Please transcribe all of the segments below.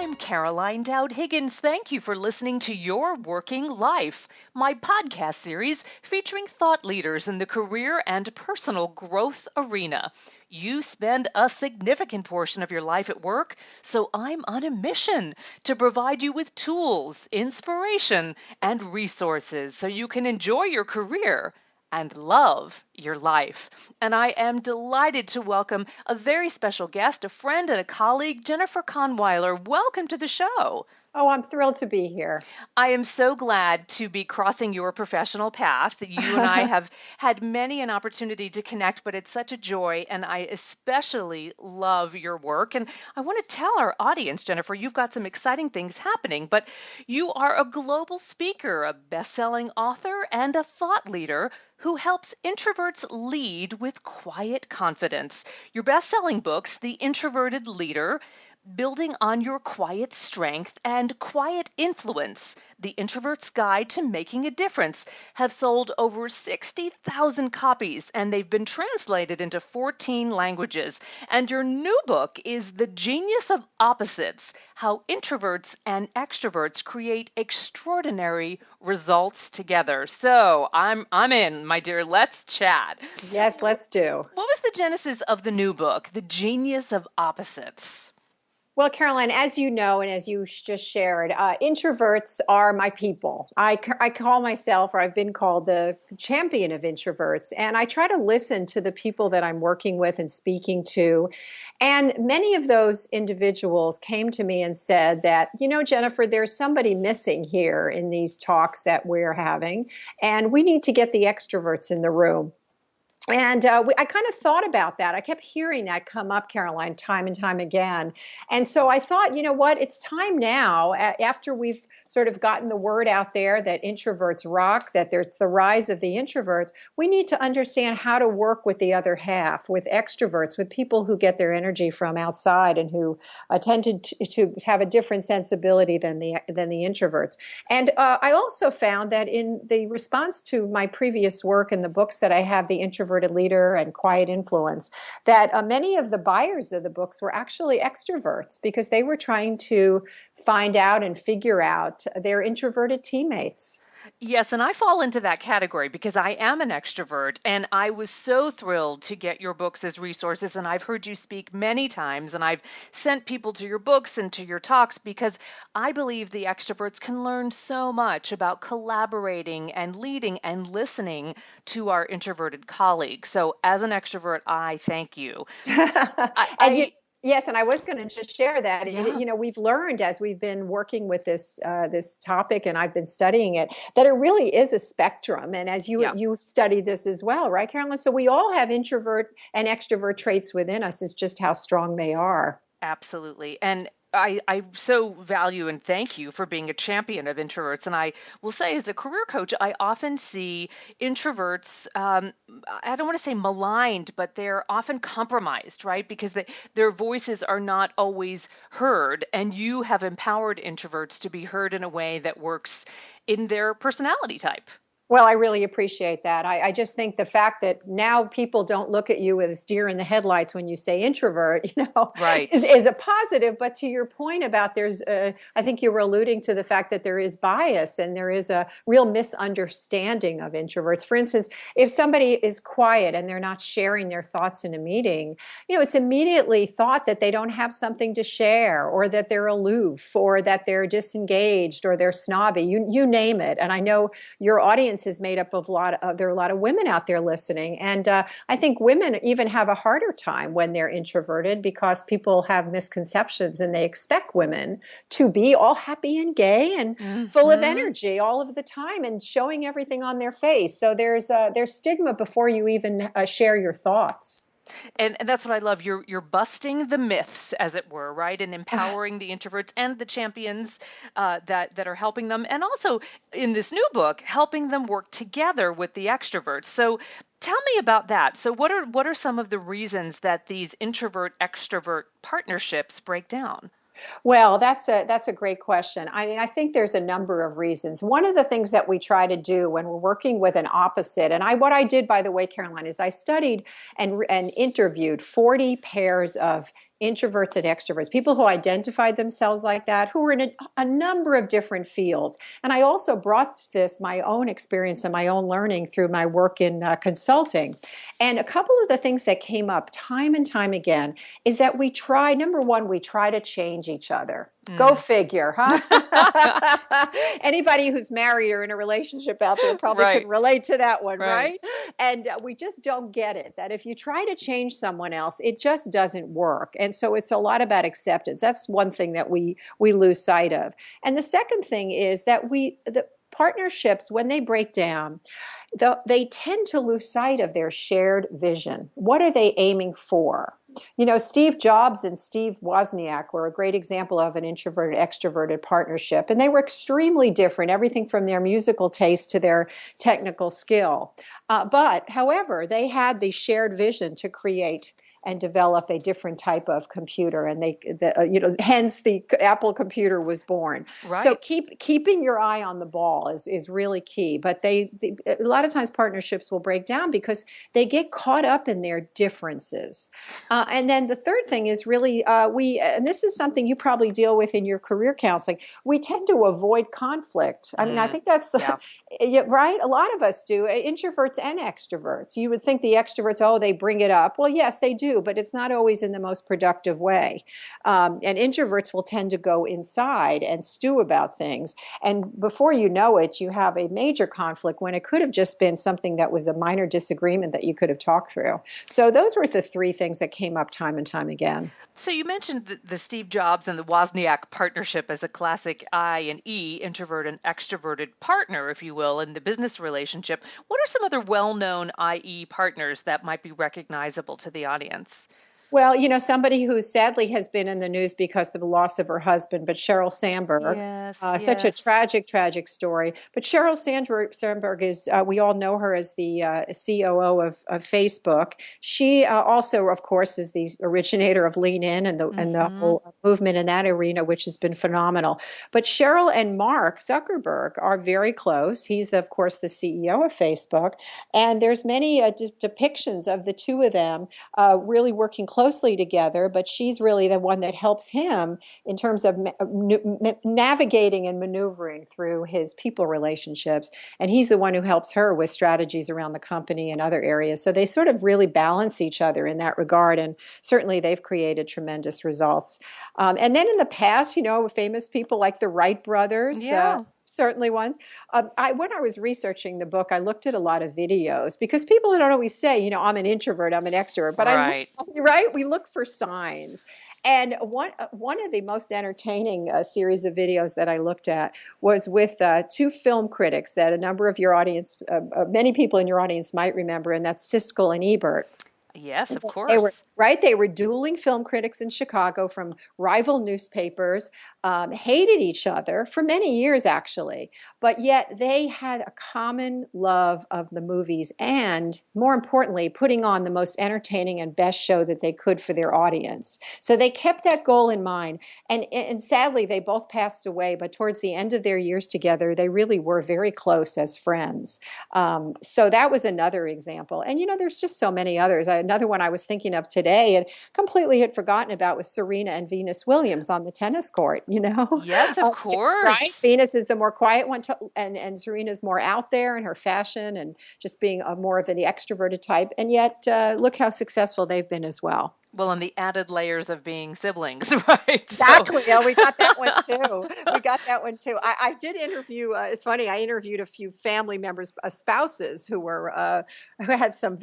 I'm Caroline Dowd-Higgins. Thank you for listening to Your Working Life, my podcast series featuring thought leaders in the career and personal growth arena. You spend a significant portion of your life at work, so I'm on a mission to provide you with tools, inspiration, and resources so you can enjoy your career and love your life. And I am delighted to welcome a very special guest, a friend and a colleague, Jennifer Kahnweiler. Welcome to the show. Oh, I'm thrilled to be here. I am so glad to be crossing your professional path. You and I have had many an opportunity to connect, but it's such a joy, and I especially love your work. And I want to tell our audience, Jennifer, you've got some exciting things happening, but you are a global speaker, a best-selling author, and a thought leader who helps introverts lead with quiet confidence. Your best-selling books, The Introverted Leader, Building on Your Quiet Strength, and Quiet Influence, The Introvert's Guide to Making a Difference, have sold over 60,000 copies, and they've been translated into 14 languages. And your new book is The Genius of Opposites, How Introverts and Extroverts Create Extraordinary Results Together. So I'm in, my dear. Let's chat. Yes, let's do. What was the genesis of the new book, The Genius of Opposites? Well, Caroline, as you know, and as you just shared, introverts are my people. I call myself, or I've been called, the champion of introverts. And I try to listen to the people that I'm working with and speaking to. And many of those individuals came to me and said that, Jennifer, there's somebody missing here in these talks that we're having, and we need to get the extroverts in the room. And I kind of thought about that. I kept hearing that come up, Caroline, time and time again. And so I thought, you know what, it's time now, after we've sort of gotten the word out there that introverts rock, that there's the rise of the introverts, we need to understand how to work with the other half, with extroverts, with people who get their energy from outside and who tend to have a different sensibility than the introverts. And I also found that in the response to my previous work in the books that I have, The Introverted Leader and Quiet Influence, that many of the buyers of the books were actually extroverts because they were trying to find out and figure out their introverted teammates. Yes, and I fall into that category because I am an extrovert, and I was so thrilled to get your books as resources, and I've heard you speak many times, and I've sent people to your books and to your talks because I believe the extroverts can learn so much about collaborating and leading and listening to our introverted colleagues. So as an extrovert, I thank you. Yes, and I was going to just share that. Yeah. We've learned as we've been working with this topic, and I've been studying it, that it really is a spectrum. And as you've studied this as well, right, Carolyn? So we all have introvert and extrovert traits within us. It's just how strong they are. Absolutely. And I so value and thank you for being a champion of introverts. And I will say, as a career coach, I often see introverts, I don't want to say maligned, but they're often compromised, right? Because their voices are not always heard. And you have empowered introverts to be heard in a way that works in their personality type. Well, I really appreciate that. I just think the fact that now people don't look at you as deer in the headlights when you say introvert, Right. is a positive. But to your point about I think you were alluding to the fact that there is bias and there is a real misunderstanding of introverts. For instance, if somebody is quiet and they're not sharing their thoughts in a meeting, it's immediately thought that they don't have something to share, or that they're aloof, or that they're disengaged, or they're snobby. You name it. And I know your audience is made up of there are a lot of women out there listening, and I think women even have a harder time when they're introverted because people have misconceptions and they expect women to be all happy and gay and full of energy all of the time and showing everything on their face. So there's stigma before you even share your thoughts. And that's what I love. You're busting the myths, as it were, right? And empowering the introverts and the champions that are helping them. And also in this new book, helping them work together with the extroverts. So tell me about that. So what are some of the reasons that these introvert-extrovert partnerships break down? Well, that's a great question. I mean, I think there's a number of reasons. One of the things that we try to do when we're working with an opposite, and what I did, by the way, Caroline, is I studied and interviewed 40 pairs of introverts and extroverts, people who identified themselves like that, who were in a number of different fields. And I also brought this, my own experience and my own learning through my work in consulting. And a couple of the things that came up time and time again is that we try, number one, we try to change each other. Go Mm. figure, huh? Anybody who's married or in a relationship out there probably can Right, relate to that one, right. right? And we just don't get it that if you try to change someone else, it just doesn't work. And so it's a lot about acceptance. That's one thing that we lose sight of. And the second thing is that the partnerships, when they break down, they tend to lose sight of their shared vision. What are they aiming for? You know, Steve Jobs and Steve Wozniak were a great example of an introverted extroverted partnership, and they were extremely different, everything from their musical taste to their technical skill. But, however, they had the shared vision to create and develop a different type of computer, and hence the Apple computer was born. So Right. keeping your eye on the ball is really key. But a lot of times partnerships will break down because they get caught up in their differences. And then the third thing is really and this is something you probably deal with in your career counseling. We tend to avoid conflict. I mean, I Mm. think that's Yeah. yeah, right. A lot of us do, introverts and extroverts. You would think the extroverts, oh, they bring it up. Well, yes, they do, but it's not always in the most productive way. And introverts will tend to go inside and stew about things. And before you know it, you have a major conflict when it could have just been something that was a minor disagreement that you could have talked through. So those were the three things that came up time and time again. So you mentioned the Steve Jobs and the Wozniak partnership as a classic I and E, introvert and extroverted partner, if you will, in the business relationship. What are some other well-known IE partners that might be recognizable to the audience? Well, you know, somebody who sadly has been in the news because of the loss of her husband, but Sheryl Sandberg, Yes, such a yes. tragic, tragic story. But Sandberg is, we all know her as the COO of Facebook. She also, of course, is the originator of Lean In and the Hmm. whole movement in that arena, which has been phenomenal. But Sheryl and Mark Zuckerberg are very close. He's, of course, the CEO of Facebook. And there's many depictions of the two of them really working closely together, but she's really the one that helps him in terms of navigating and maneuvering through his people relationships. And he's the one who helps her with strategies around the company and other areas. So they sort of really balance each other in that regard. And certainly they've created tremendous results. And then in the past, you know, famous people like the Wright brothers. Yeah. Certainly ones. When I was researching the book, I looked at a lot of videos because people don't always say, you know, I'm an introvert, I'm an extrovert, but I look, Right. right? We look for signs. And one of the most entertaining series of videos that I looked at was with two film critics that a number of your audience, many people in your audience might remember, and that's Siskel and Ebert. Yes, of They were course. right. They were dueling film critics in Chicago from rival newspapers, hated each other for many years, actually. But yet they had a common love of the movies and, more importantly, putting on the most entertaining and best show that they could for their audience. So they kept that goal in mind. And sadly, they both passed away. But towards the end of their years together, they really were very close as friends. So that was another example. And, you know, there's just so many others. Another one I was thinking of today and completely had forgotten about was Serena and Venus Williams on the tennis court, you know? Yes, of Right? course. Venus is the more quiet one, and Serena's more out there in her fashion and just being a more of the extroverted type. And yet, look how successful they've been as well. Well, and the added layers of being siblings, right? So, Exactly. Yeah, we got that one too. We got that one too. I did interview. It's funny. I interviewed a few family members, spouses who were who had some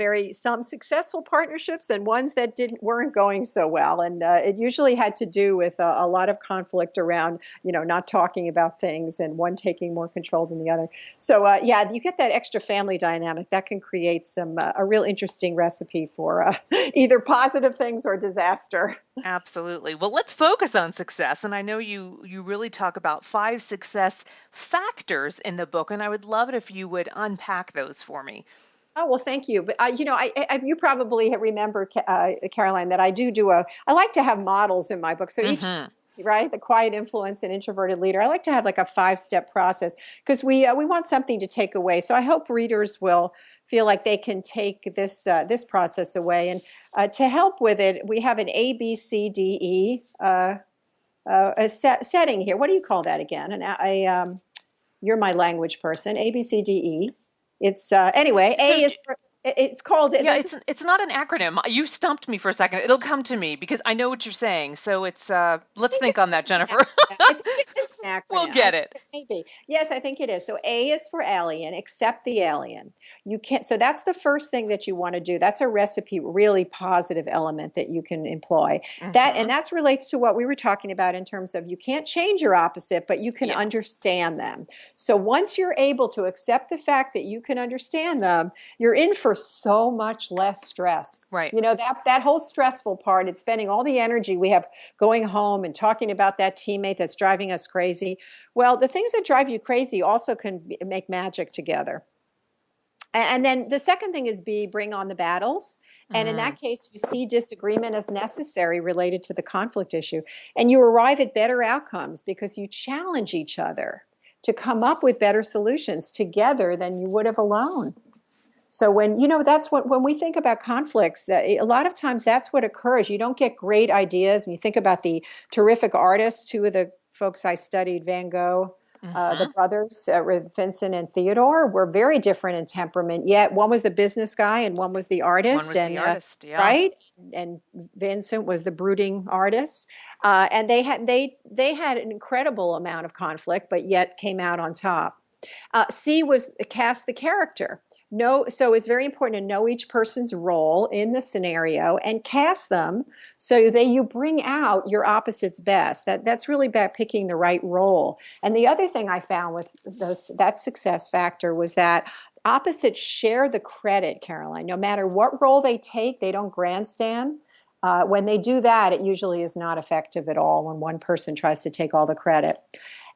successful partnerships and ones that weren't going so well. And it usually had to do with a lot of conflict around, you know, not talking about things and one taking more control than the other. So yeah, you get that extra family dynamic that can create some a real interesting recipe for either positive things or disaster. absolutely. Well, let's focus on success. And I know you really talk about 5 success factors in the book, and I would love it if you would unpack those for me. Oh, well, thank you. But you know, you probably remember, Caroline, that I like to have models in my book. So each Hmm. right? The quiet influence and introverted leader. I like to have like a 5-step process because we want something to take away. So I hope readers will feel like they can take this process away. And to help with it, we have an ABCDE setting here. What do you call that again? You're my language person. ABCDE. It's anyway. So A is for, it's called. yeah, There's a it's not an acronym. You stumped me for a second. It'll come to me because I know what you're saying. So it's I let's think think it's on that, an Jennifer. acronym. I think it is an We'll acronym. I get think it. it may be. Yes, I think it is. So A is for alien, accept the alien. You can't, so that's the first thing that you want to do. That's a recipe, really positive element that you can employ. And Hmm. that relates to what we were talking about in terms of you can't change your opposite, but you can Yeah, understand them. So once you're able to accept the fact that you can understand them, you're in for so much less stress. right. You know, that whole stressful part, it's spending all the energy we have going home and talking about that teammate that's driving us crazy. Well, the things that drive you crazy also can make magic together. And then the second thing is B, bring on the battles. And in Mm. that case, you see disagreement as necessary related to the conflict issue. And you arrive at better outcomes because you challenge each other to come up with better solutions together than you would have alone. So when, that's what, when we think about conflicts, a lot of times that's what occurs. You don't get great ideas. And you think about the terrific artists, two of the folks I studied, Van Gogh, the Hmm. brothers, Vincent and Theodore, were very different in temperament. Yet one was the business guy and one was the One artist. was the And artist. Yeah. right, and Vincent was the brooding artist. And they had an incredible amount of conflict, but yet came out on top. C was cast the character. No, so it's very important to know each person's role in the scenario and cast them so that you bring out your opposite's best. That's really about picking the right role. And the other thing I found with that success factor was that opposites share the credit, Caroline. No matter what role they take, they don't grandstand. When they do that, it usually is not effective at all when one person tries to take all the credit.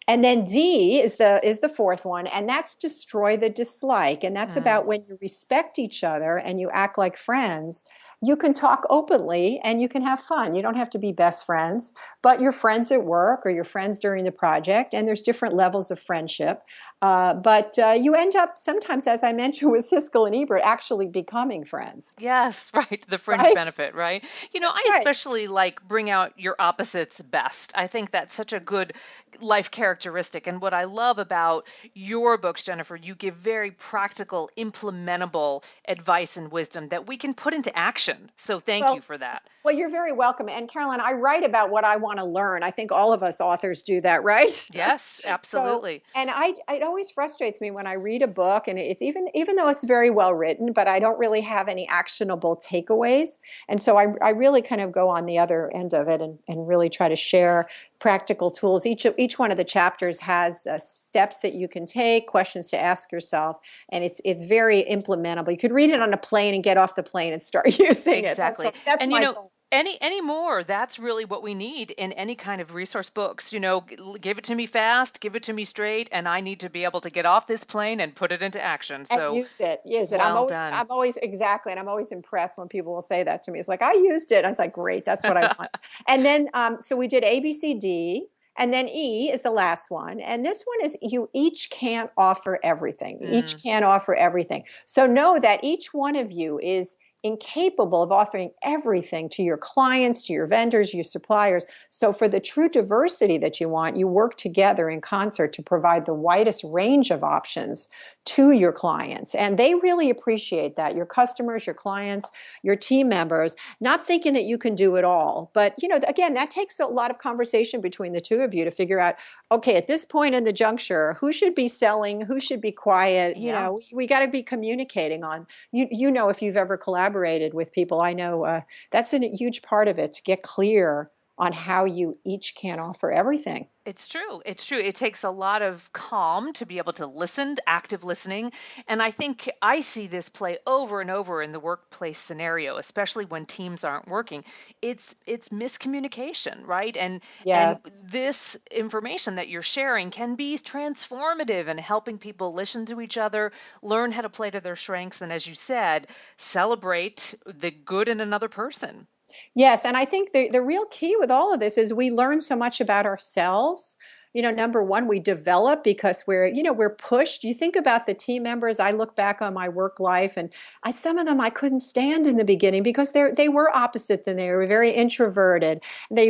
And then D is the fourth one, and that's destroy the dislike. And that's Mm. about when you respect each other and you act like friends, you can talk openly and you can have fun. You don't have to be best friends, but you're friends at work or you're friends during the project, and there's different levels of friendship. But you end up sometimes, as I mentioned with Siskel and Ebert, actually becoming friends, Yes, right. The fringe right? benefit, right? I Right. especially like bring out your opposites best. I think that's such a good life characteristic. And what I love about your books, Jennifer, you give very practical, implementable advice and wisdom that we can put into action. So thank you Well, for that. well, you're very welcome. And Caroline, I write about what I want to learn. I think all of us authors do that, right? Yes, So, absolutely. and it always frustrates me when I read a book and it's even though it's very well written, but I don't really have any actionable takeaways. And so I really kind of go on the other end of it and really try to share practical tools. Each one of the chapters has steps that you can take, questions to ask yourself, and it's very implementable. You could read it on a plane and get off the plane and start using it. Exactly. That's And my goal. any more, that's really what we need in any kind of resource books. Give it to me fast, give it to me straight, and I need to be able to get off this plane and put it into action. And So, use it. well done. I'm always exactly, and I'm always impressed when people will say that to me. It's like I used it. I was like, great, that's what I want. And then, so we did A, B, C, D, and then E is the last one. And this one is you each can't offer everything. Each Mm, can't offer everything. So know that each one of you is incapable of offering everything to your clients, to your vendors, your suppliers. So for the true diversity that you want, you work together in concert to provide the widest range of options to your clients. And they really appreciate that. Your customers, your clients, your team members, not thinking that you can do it all. But, again, that takes a lot of conversation between the two of you to figure out, okay, at this point in the juncture, who should be selling, who should be quiet. yeah. We got to be communicating on, if you've ever collaborated with people, I know that's a huge part of it to get clear on how you each can offer everything. It's true. It's true. It takes a lot of calm to be able to listen, active listening. And I think I see this play over and over in the workplace scenario, especially when teams aren't working. It's miscommunication, right? And Yes. this information that you're sharing can be transformative in helping people listen to each other, learn how to play to their strengths, and as you said, celebrate the good in another person. Yes, and I think the real key with all of this is we learn so much about ourselves. Number one, we develop because we're pushed. You think about the team members. I look back on my work life, and some of them I couldn't stand in the beginning because they were opposite than they were very introverted. They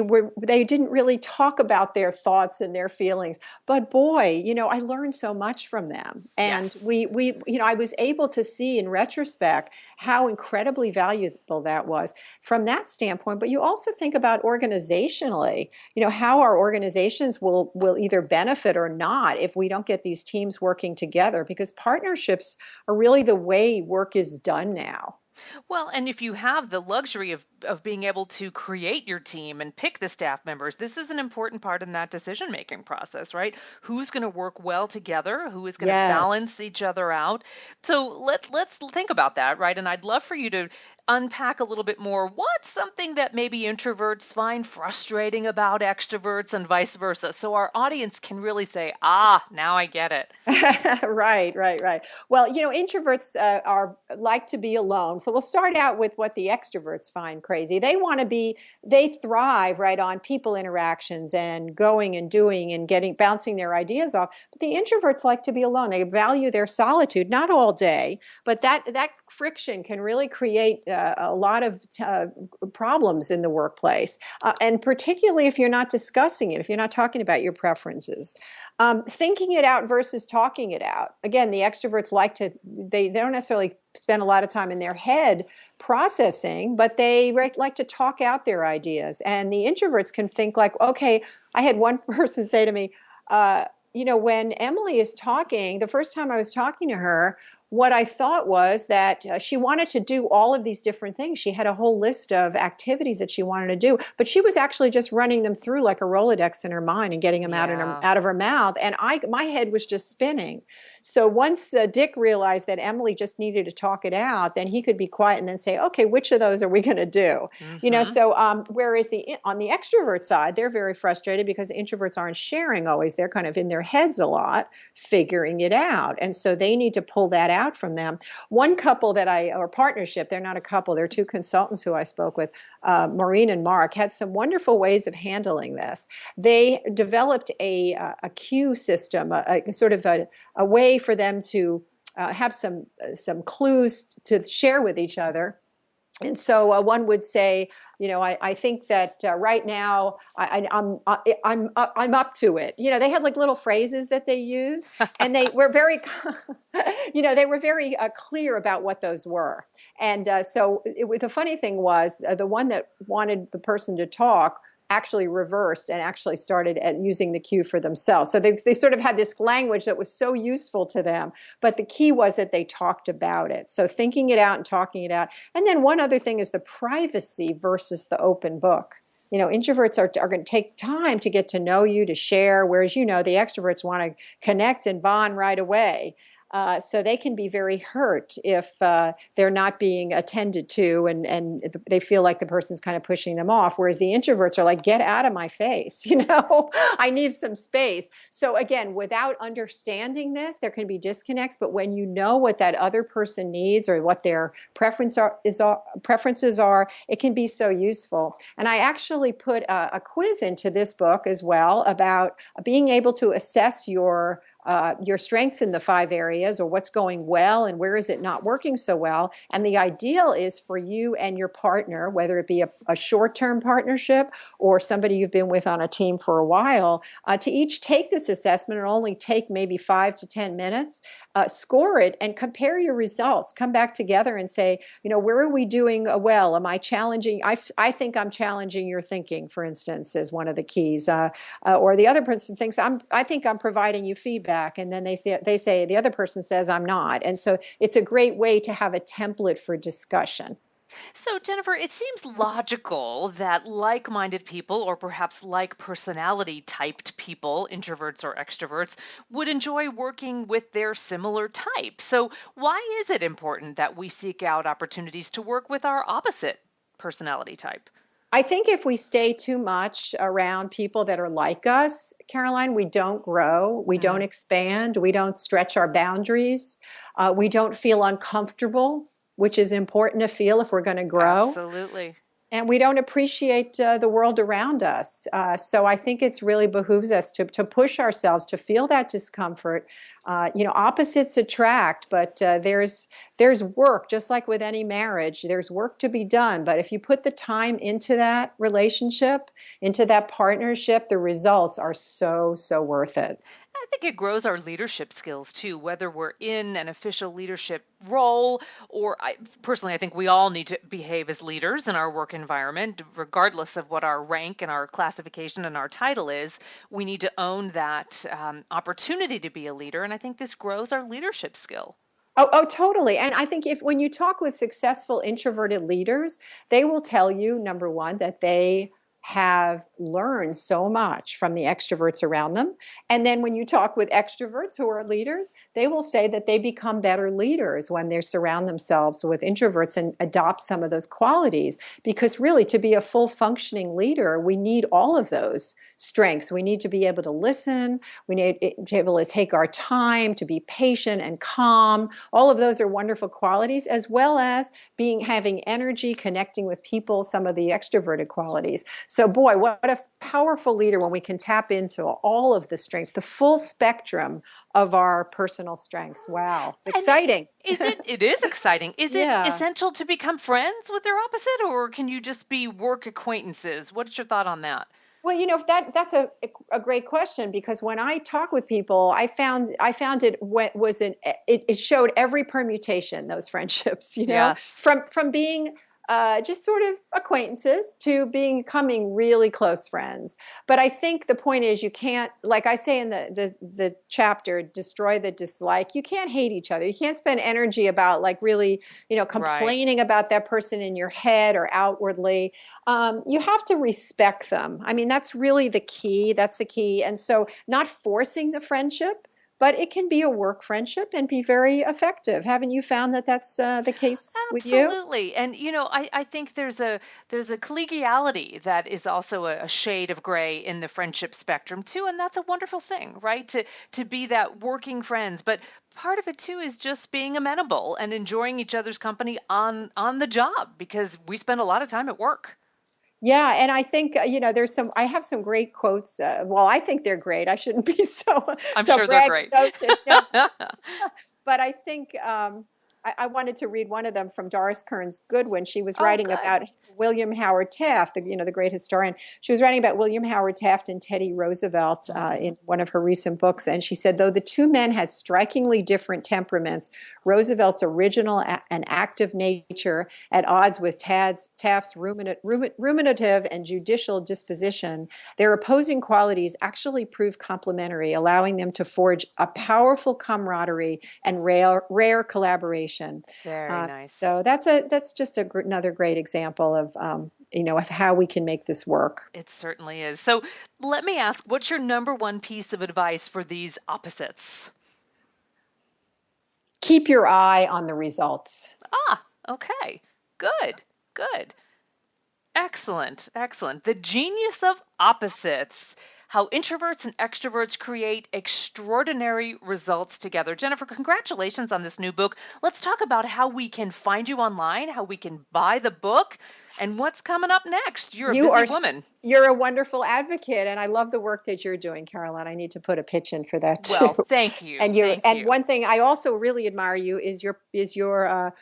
didn't really talk about their thoughts and their feelings. But boy, I learned so much from them, and Yes. I was able to see in retrospect how incredibly valuable that was from that standpoint. But you also think about organizationally, how our organizations will either benefit or not if we don't get these teams working together, because partnerships are really the way work is done now. Well, and if you have the luxury of being able to create your team and pick the staff members, this is an important part in that decision making process, right? Who's going to work well together? Who is going to Yes. balance each other out? So let's think about that, right? And I'd love for you to unpack a little bit more. What's something that maybe introverts find frustrating about extroverts and vice versa? So our audience can really say, ah, now I get it. Right, right, right. Well, introverts are like to be alone. So we'll start out with what the extroverts find crazy. They thrive right on people interactions and going and doing and bouncing their ideas off. But the introverts like to be alone. They value their solitude, not all day, but that friction can really create a lot of problems in the workplace. And particularly if you're not discussing it, if you're not talking about your preferences. Thinking it out versus talking it out. Again, the extroverts they don't necessarily spend a lot of time in their head processing, but they like to talk out their ideas. And the introverts can think like, okay, I had one person say to me, when Emily is talking, the first time I was talking to her, what I thought was that she wanted to do all of these different things. She had a whole list of activities that she wanted to do, but she was actually just running them through like a Rolodex in her mind and getting them Yeah. out of her mouth. And my head was just spinning. So once Dick realized that Emily just needed to talk it out, then he could be quiet and then say, okay, which of those are we going to do? Mm-hmm. So whereas on the extrovert side, they're very frustrated because the introverts aren't sharing always. They're kind of in their heads a lot, figuring it out. And so they need to pull that out from them. One couple or partnership, they're not a couple, they're two consultants who I spoke with, Maureen and Mark, had some wonderful ways of handling this. They developed a cue system, a sort of a way for them to have some clues to share with each other. And so one would say, I think that right now I'm up to it. They had like little phrases that they use, and they were very, they were very clear about what those were. And the funny thing was the one that wanted the person to talk actually reversed and actually started at using the cue for themselves. So they sort of had this language that was so useful to them. But the key was that they talked about it. So thinking it out and talking it out. And then one other thing is the privacy versus the open book. Introverts are going to take time to get to know you, to share, whereas, the extroverts want to connect and bond right away. So they can be very hurt if they're not being attended to and they feel like the person's kind of pushing them off. Whereas the introverts are like, get out of my face, I need some space. So again, without understanding this, there can be disconnects. But when you know what that other person needs or what their preferences are, it can be so useful. And I actually put a quiz into this book as well about being able to assess your strengths in the 5 areas, or what's going well and where is it not working so well. And the ideal is for you and your partner, whether it be a short-term partnership or somebody you've been with on a team for a while, to each take this assessment and only take maybe 5 to 10 minutes, score it and compare your results. Come back together and say, where are we doing well? Am I challenging? I think I'm challenging your thinking, for instance, is one of the keys. Or the other person thinks I think I'm providing you feedback. And then they say the other person says I'm not. And so it's a great way to have a template for discussion. So, Jennifer, it seems logical that like minded people, or perhaps like personality typed people, introverts or extroverts, would enjoy working with their similar type. So, why is it important that we seek out opportunities to work with our opposite personality type? I think if we stay too much around people that are like us, Caroline, we don't grow, we don't Mm, expand, we don't stretch our boundaries, we don't feel uncomfortable, which is important to feel if we're going to grow. absolutely. And we don't appreciate the world around us. So I think it's really behooves us to push ourselves to feel that discomfort. Opposites attract, but there's work, just like with any marriage. There's work to be done. But if you put the time into that relationship, into that partnership, the results are so, so worth it. I think it grows our leadership skills too, whether we're in an official leadership role or personally, I think we all need to behave as leaders in our work environment, regardless of what our rank and our classification and our title is. We need to own that opportunity to be a leader. And I think this grows our leadership skill. Oh, totally. And I think if when you talk with successful introverted leaders, they will tell you, number one, that they have learned so much from the extroverts around them. And then when you talk with extroverts who are leaders, they will say that they become better leaders when they surround themselves with introverts and adopt some of those qualities. Because really, to be a full functioning leader, we need all of those strengths. We need to be able to listen. We need to be able to take our time, to be patient and calm. All of those are wonderful qualities, as well as having energy, connecting with people, some of the extroverted qualities. So boy, what a powerful leader when we can tap into all of the strengths, the full spectrum of our personal strengths. Wow, it's And exciting. it is exciting. Is it Yeah. essential to become friends with their opposite, or can you just be work acquaintances? What's your thought on that? Well, that's a great question, because when I talk with people, I found it showed every permutation, those friendships, Yes. from being just sort of acquaintances to becoming really close friends. But I think the point is, you can't, like I say in the chapter, destroy the dislike. You can't hate each other. You can't spend energy about like really, Right. complaining about that person in your head or outwardly. You have to respect them. I mean, that's really the key. That's the key. And so, not forcing the friendship, but it can be a work friendship and be very effective. Haven't you found that that's the case with you? Absolutely. And I think there's a collegiality that is also a shade of gray in the friendship spectrum too, and that's a wonderful thing, right? To be that working friends. But part of it too is just being amenable and enjoying each other's company on the job because we spend a lot of time at work. Yeah, and I think I have some great quotes. Well, I think they're great. I shouldn't be I'm so sure they're great. braggadocious. Yeah, but I think I wanted to read one of them from Doris Kearns Goodwin. She was Oh, writing good. about William Howard Taft, the great historian. She was writing about William Howard Taft and Teddy Roosevelt Hmm. in one of her recent books, and she said, though the two men had strikingly different temperaments, Roosevelt's original and active nature at odds with Taft's ruminative and judicial disposition, their opposing qualities actually prove complementary, allowing them to forge a powerful camaraderie and rare collaboration. Very So nice. that's just another great example of how we can make this work. It certainly is. So let me ask, what's your number one piece of advice for these opposites? Keep your eye on the results. Ah, okay. Good. Good. Excellent, excellent. The genius of opposites. How introverts and extroverts create extraordinary results together. Jennifer, congratulations on this new book. Let's talk about how we can find you online, how we can buy the book, and what's coming up next. You're a You busy are woman. you're a wonderful advocate, and I love the work that you're doing, Caroline. I need to put a pitch in for that too. Well, thank you. Thank And you. one thing I also really admire you is your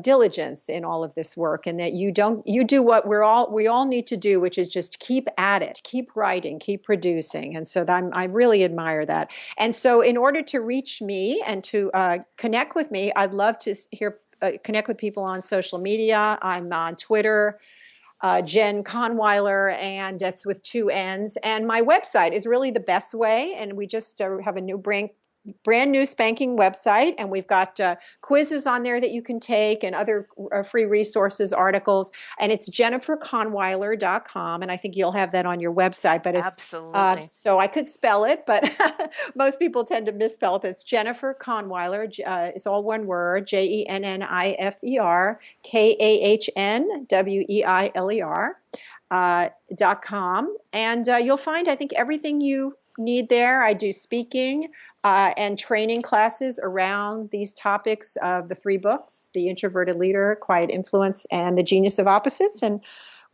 diligence in all of this work, and that you do what we all need to do, which is just keep at it, keep writing, keep producing. And so I really admire that. And so, in order to reach me and to connect with me, I'd love to hear. Connect with people on social media. I'm on Twitter, Jen Kahnweiler, and that's with two N's. And my website is really the best way. And we just have a brand new spanking website, and we've got quizzes on there that you can take and other free resources, articles, and it's jenniferkahnweiler.com, and I think you'll have that on your website, but it's Absolutely. so I could spell it, but most people tend to misspell it. It's Jennifer Kahnweiler. It's all one word, JenniferKahnweiler, .com, and you'll find, I think, everything you need there. I do speaking and training classes around these topics of the three books: The Introverted Leader, Quiet Influence, and The Genius of Opposites. And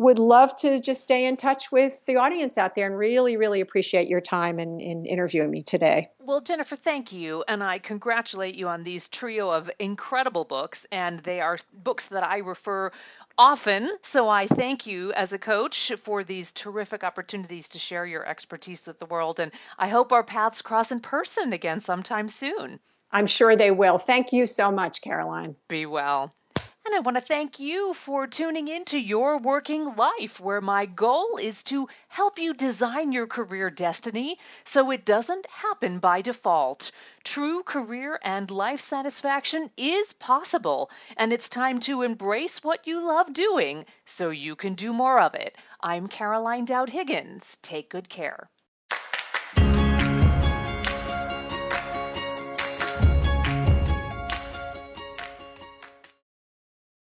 would love to just stay in touch with the audience out there and really, really appreciate your time in interviewing me today. Well, Jennifer, thank you. And I congratulate you on these trio of incredible books. And they are books that I refer often. So I thank you as a coach for these terrific opportunities to share your expertise with the world. And I hope our paths cross in person again sometime soon. I'm sure they will. Thank you so much, Caroline. Be well. And I want to thank you for tuning into Your Working Life, where my goal is to help you design your career destiny so it doesn't happen by default. True career and life satisfaction is possible, and it's time to embrace what you love doing so you can do more of it. I'm Caroline Dowd-Higgins. Take good care.